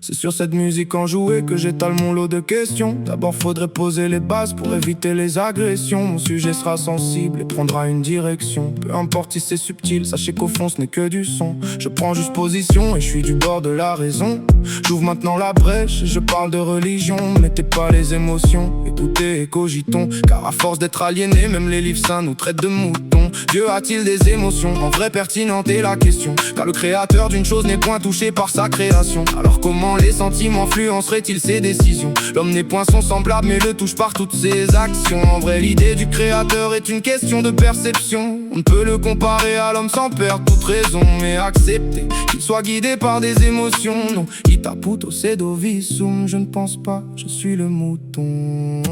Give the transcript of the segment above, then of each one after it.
C'est sur cette musique enjouée que j'étale mon lot de questions. D'abord faudrait poser les bases pour éviter les agressions. Mon sujet sera sensible et prendra une direction. Peu importe si c'est subtil, sachez qu'au fond ce n'est que du son. Je prends juste position et je suis du bord de la raison. J'ouvre maintenant la brèche et je parle de religion. Mettez pas les émotions, écoutez et cogitons. Car à force d'être aliénés, même les livres saints nous traitent de moutons. Dieu a-t-il des émotions? En vrai pertinente est la question. Car le créateur d'une chose n'est point touché par sa création. Alors comment les sentiments influenceraient-ils ses décisions? L'homme n'est point son semblable mais le touche par toutes ses actions. En vrai l'idée du créateur est une question de perception. On ne peut le comparer à l'homme sans perdre toute raison. Mais accepter qu'il soit guidé par des émotions. Non, ita puto sedo visum. Je ne pense pas, je suis le mouton.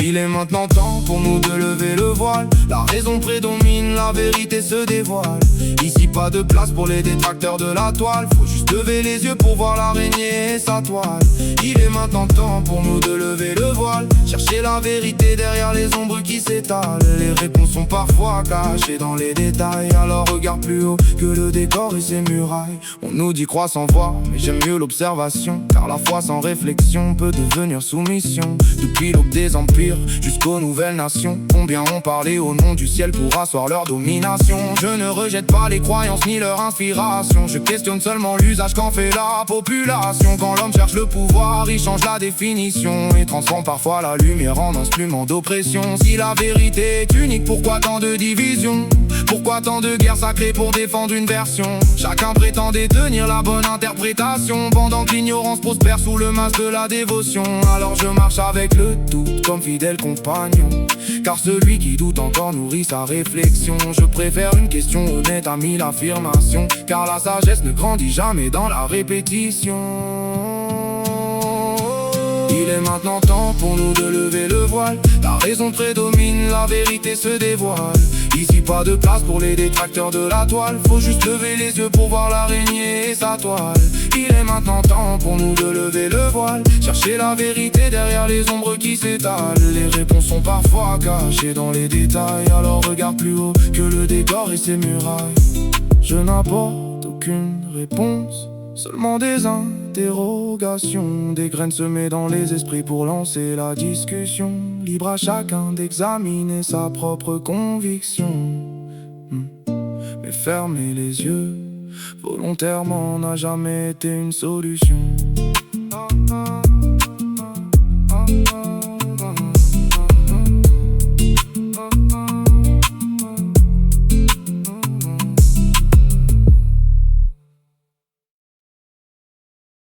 Il est maintenant temps pour nous de lever le voile. La raison prédomine, la vérité se dévoile. Ici pas de place pour les détracteurs de la toile. Faut juste lever les yeux pour voir l'araignée et sa toile. Il est maintenant temps pour nous de lever le voile. Chercher la vérité derrière les ombres qui s'étalent. Les réponses sont parfois cachées dans les détails. Alors regarde plus haut que le décor et ses murailles. On nous dit croire sans voir, mais j'aime mieux l'observation. Car la foi sans réflexion peut devenir soumission. Depuis l'aube des empires jusqu'aux nouvelles nations, combien ont parlé au nom du ciel pour asseoir leur domination. Je ne rejette pas les croyances ni leur inspiration. Je questionne seulement l'usage qu'en fait la population. Quand l'homme cherche le pouvoir, il change la définition et transforme parfois la lumière en instrument d'oppression. Si la vérité est unique, pourquoi tant de divisions? Pourquoi tant de guerres sacrées pour défendre une version? Chacun prétend détenir la bonne interprétation, pendant que l'ignorance prospère sous le masque de la dévotion. Alors je marche avec le doute comme fidèle compagnon, car celui qui doute encore nourrit sa réflexion. Je préfère une question honnête à mille affirmations, car la sagesse ne grandit jamais dans la répétition. Il est maintenant temps pour nous de lever le voile. La raison prédomine, la vérité se dévoile. Ici pas de place pour les détracteurs de la toile. Faut juste lever les yeux pour voir l'araignée et sa toile. Il est maintenant temps pour nous de lever le voile. Chercher la vérité derrière les ombres qui s'étalent. Les réponses sont parfois cachées dans les détails. Alors regarde plus haut que le décor et ses murailles. Je n'apporte aucune réponse, seulement des interrogations, des graines semées dans les esprits pour lancer la discussion. Libre à chacun d'examiner sa propre conviction. Mais fermer les yeux volontairement n'a jamais été une solution.